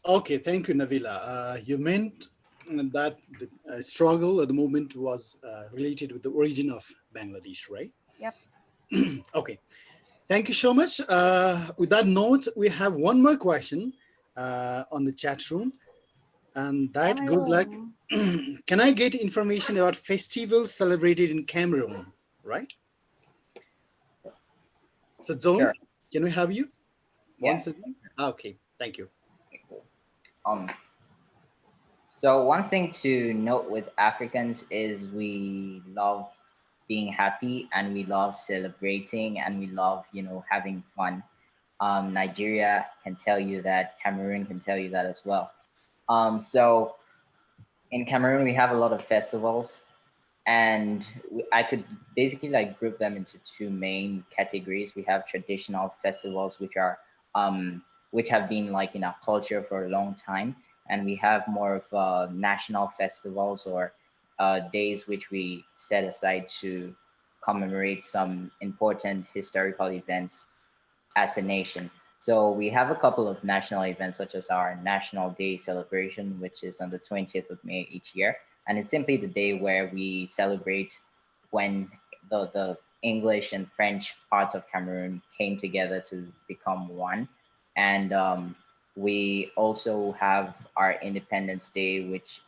Okay, thank you, Navila. You meant that the struggle or the movement was related with the origin of Bangladesh, right? Yep. Okay, thank you so much. With that note, we have one more question on the chat room, and that goes like, Cameroon. can I get information about festivals celebrated in Cameroon, right? So, Zone, Sure. can we have you Yeah. once again? Okay, thank you. Okay, cool. Um, so one thing to note with Africans is we love being happy and we love celebrating and we love, having fun. Nigeria can tell you that, Cameroon can tell you that as well. So in Cameroon, we have a lot of festivals, and I could basically like group them into two main categories. We have traditional festivals, which have been like in our culture for a long time, and we have more of national festivals or days which we set aside to commemorate some important historical events as a nation. So we have a couple of national events, such as our National Day celebration, which is on the 20th of May each year. And it's simply the day where we celebrate when the English and French parts of Cameroon came together to become one. And we also have our Independence Day, which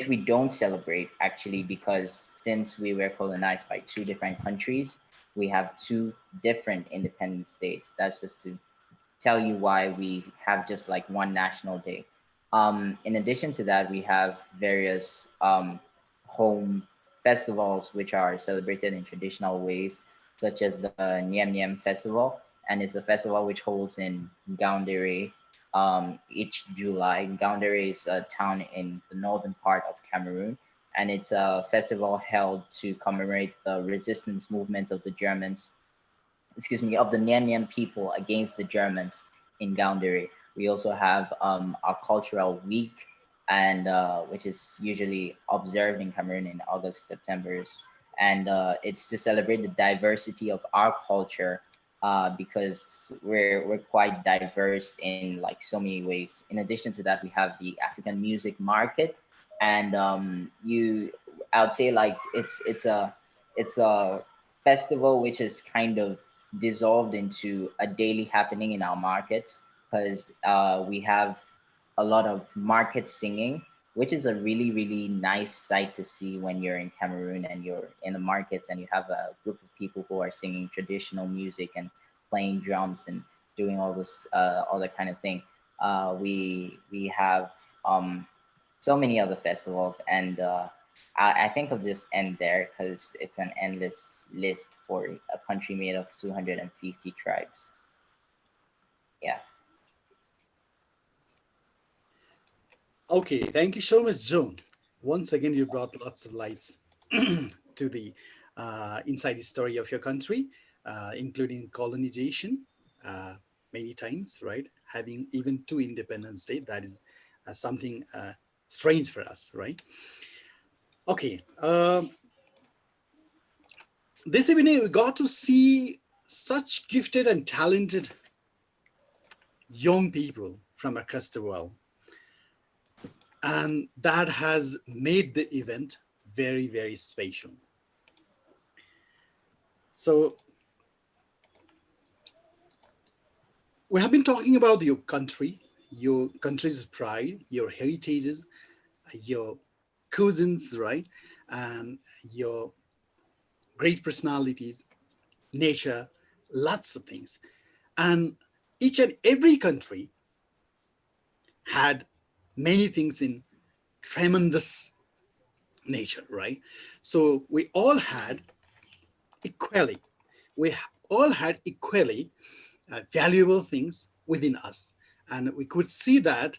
we don't celebrate actually, because since we were colonized by two different countries, we have two different Independence Days. That's just to tell you why we have just like one national day. In addition to that, we have various home festivals which are celebrated in traditional ways, such as the Niem Niem Festival, and it's a festival which holds in Gaoundere each July. Gaoundere is a town in the northern part of Cameroon, and it's a festival held to commemorate the resistance movement of the Germans, excuse me, of the Nien Nien people against the Germans in Gaoundere. We also have our cultural week, and which is usually observed in Cameroon in August, September, and it's to celebrate the diversity of our culture because we're quite diverse in like so many ways. In addition to that, we have the African music market, and I would say like it's a festival which is kind of dissolved into a daily happening in our markets, because we have a lot of market singing, which is a really, really nice sight to see when you're in Cameroon and you're in the markets and you have a group of people who are singing traditional music and playing drums and doing all that kind of thing. We have so many other festivals, and I think I'll just end there because it's an endless list for a country made of 250 tribes. Yeah. Okay, thank you so much, Joan. Once again, you brought lots of lights to the inside the story of your country, including colonization, uh, many times, right? Having even two Independence Day, that is something strange for us, right? Okay, this evening we got to see such gifted and talented young people from across the world, and that has made the event very, very special. So we have been talking about your country's pride, your heritages, your cousins, right? And your great personalities, nature, lots of things. And each and every country had many things in tremendous nature, right? So we all had equally, we all had equally valuable things within us. And we could see that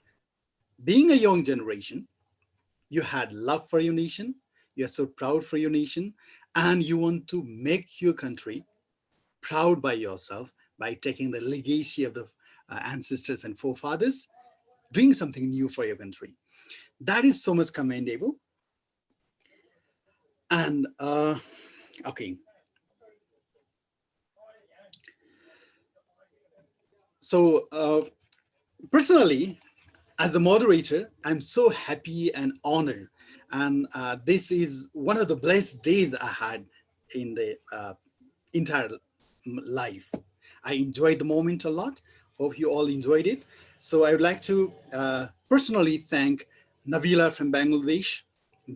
being a young generation, you had love for your nation, you are so proud for your nation, and you want to make your country proud by yourself by taking the legacy of the ancestors and forefathers, doing something new for your country. That is so much commendable. And okay, so personally, as the moderator, I'm so happy and honored. And this is one of the blessed days I had in the entire life. I enjoyed the moment a lot. Hope you all enjoyed it. So I would like to personally thank Navila from Bangladesh,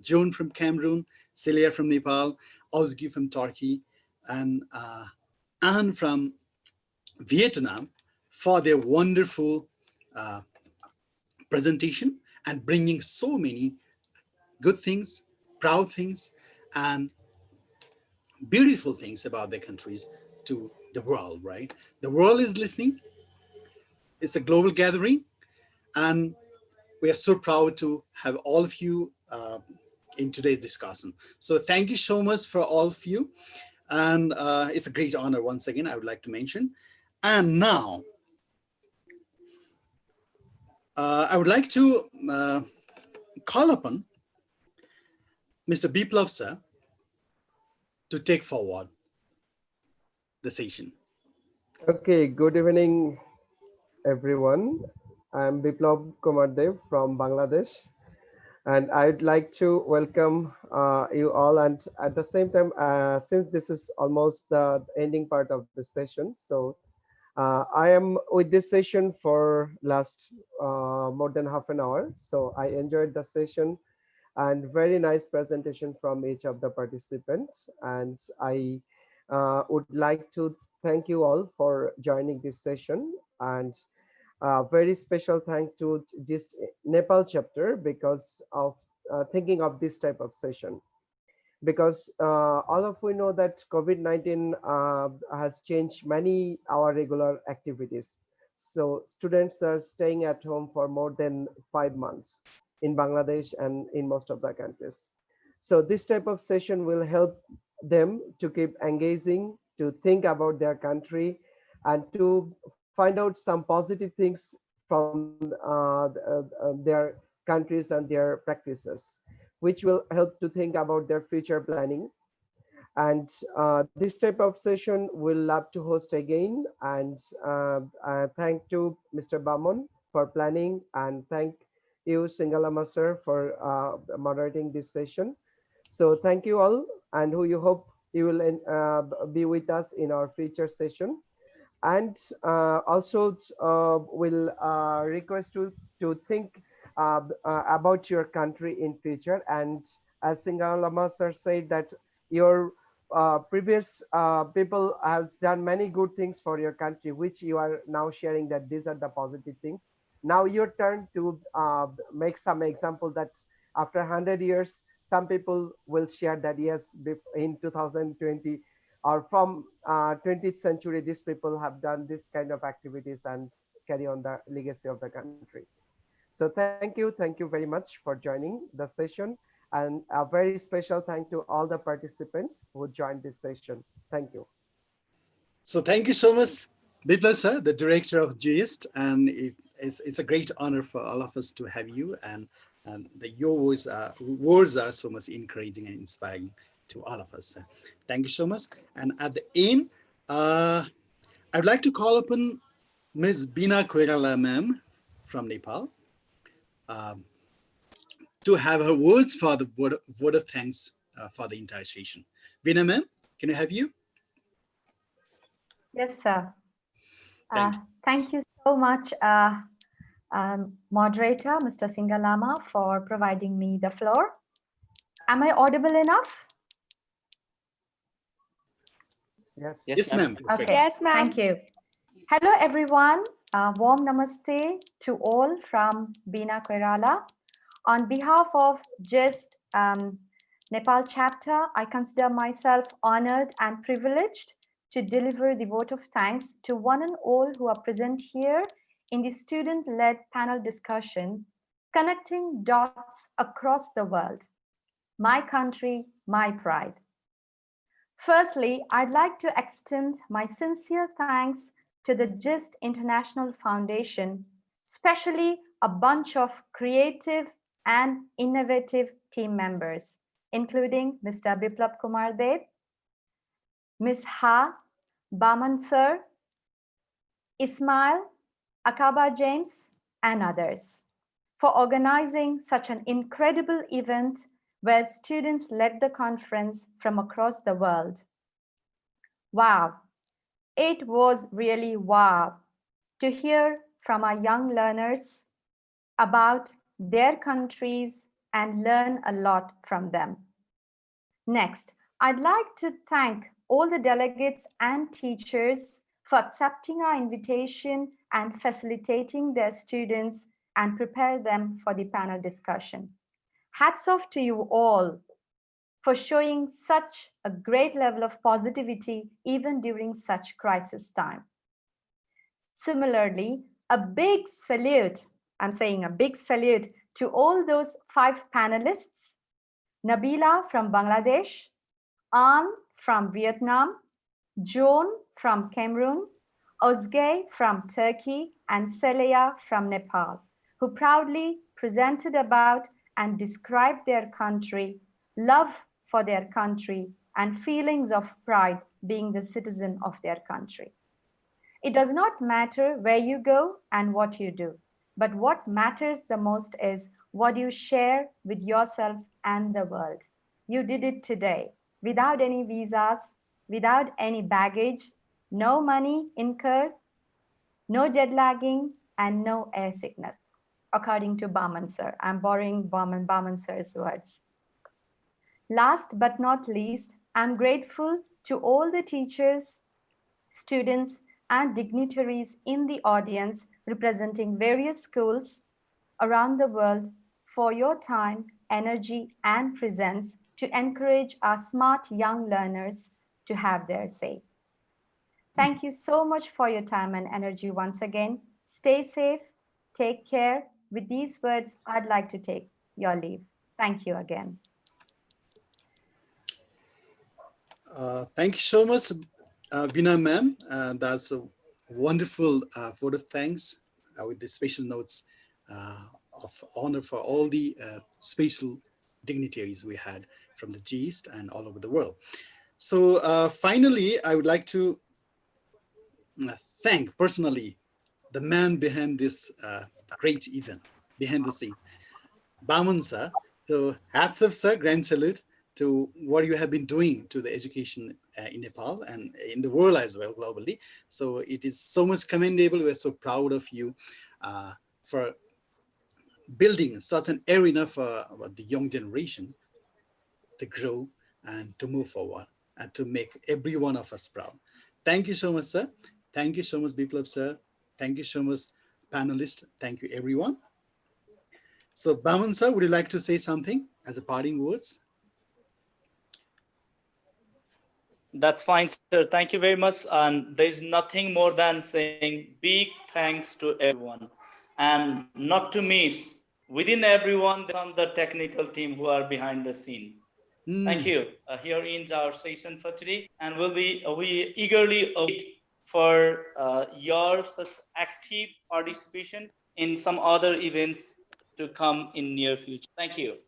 Joan from Cameroon, Celia from Nepal, Ozgi from Turkey, and Anne from Vietnam for their wonderful uh, presentation and bringing so many good things, proud things, and beautiful things about their countries to the world, right? The world is listening. It's a global gathering, and we are so proud to have all of you in today's discussion. So thank you so much for all of you. And it's a great honor once again, I would like to mention. And now, I would like to call upon Mr. Biplav sir to take forward the session. Okay, good evening, everyone. I'm Biplab Kumar Dev from Bangladesh, and I'd like to welcome you all. And at the same time, since this is almost the ending part of the session, so I am with this session for last more than half an hour. So I enjoyed the session and very nice presentation from each of the participants. And I would like to thank you all for joining this session, and very special thank to this Nepal chapter because of thinking of this type of session. Because all of we know that COVID-19 has changed many our regular activities. So students are staying at home for more than 5 months in Bangladesh and in most of the countries. So this type of session will help them to keep engaging, to think about their country, and to find out some positive things from their countries and their practices, which will help to think about their future planning. And this type of session we'll love to host again. And thank to Mr. Bamon for planning, and thank you, Singalama sir, for moderating this session. So thank you all, and who you hope you will be with us in our future session. And also will request to think about your country in future. And as Singalama sir said that your previous people has done many good things for your country, which you are now sharing that these are the positive things. Now your turn to make some example that after 100 years some people will share that yes, in 2020 or from 20th century, these people have done this kind of activities and carry on the legacy of the country. So thank you very much for joining the session, and a very special thank to all the participants who joined this session. Thank you. So thank you so much, Bipla sir, the director of GEIST, and it's a great honor for all of us to have you, and your words are so much encouraging and inspiring to all of us. Thank you so much. And at the end, I'd like to call upon Ms. Bina Koirala ma'am from Nepal um, to have her words for the word of thanks for the entire session. Bina ma'am, can I have you? Yes, sir. Thank you. Thank you so much, moderator, Mr. Singalama, for providing me the floor. Am I audible enough? Yes. Yes, ma'am. Okay. Yes, ma'am. Thank you. Hello, everyone. Warm namaste to all from Bina Koirala. On behalf of GEIST Nepal chapter, I consider myself honored and privileged to deliver the vote of thanks to one and all who are present here in the student-led panel discussion, connecting dots across the world. My country, my pride. Firstly, I'd like to extend my sincere thanks to the GEIST International Foundation, especially a bunch of creative and innovative team members, including Mr. Biplab Kumar Dev, Ms. Ha, Baman Sir, Ismail, Akaba James, and others, for organizing such an incredible event where students led the conference from across the world. Wow, it was really wow to hear from our young learners about their countries and learn a lot from them. Next, I'd like to thank all the delegates and teachers for accepting our invitation and facilitating their students and prepare them for the panel discussion. Hats off to you all for showing such a great level of positivity even during such crisis time. Similarly, a big salute, I'm saying a big salute to all those 5 panelists, Nabila from Bangladesh, An from Vietnam, Joan from Cameroon, Ozge from Turkey, and Seleya from Nepal, who proudly presented about and described their country, love for their country, and feelings of pride being the citizen of their country. It does not matter where you go and what you do, but what matters the most is what you share with yourself and the world. You did it today without any visas, without any baggage, no money incurred, no jet lagging, and no air sickness, according to Baman sir. I'm borrowing Baman sir's words. Last but not least, I'm grateful to all the teachers, students, and dignitaries in the audience representing various schools around the world for your time, energy, and presence to encourage our smart young learners to have their say. Thank you so much for your time and energy once again. Stay safe, take care. With these words, I'd like to take your leave. Thank you again. Thank you so much, Bina ma'am. That's a wonderful vote of thanks with the special notes of honor for all the special dignitaries we had from the GEIST and all over the world. So finally, I would like to thank personally the man behind this great event, behind the scene, Baman sir. So hats off, sir. Grand salute to what you have been doing to the education in Nepal and in the world as well, globally. So it is so much commendable. We are so proud of you for building such an arena for the young generation to grow and to move forward and to make every one of us proud. Thank you so much, sir. Thank you so much, Biplab, sir. Thank you so much, panelists. Thank you, everyone. So, Baman, sir, would you like to say something as a parting words? That's fine, sir. Thank you very much. And there's nothing more than saying big thanks to everyone. And not to miss, within everyone, there come the technical team who are behind the scene. Thank you. Here ends our session for today, and we eagerly await for your such active participation in some other events to come in near future. Thank you.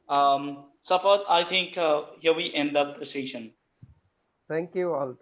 Safad, I think here we end up the session. Thank you all. Thank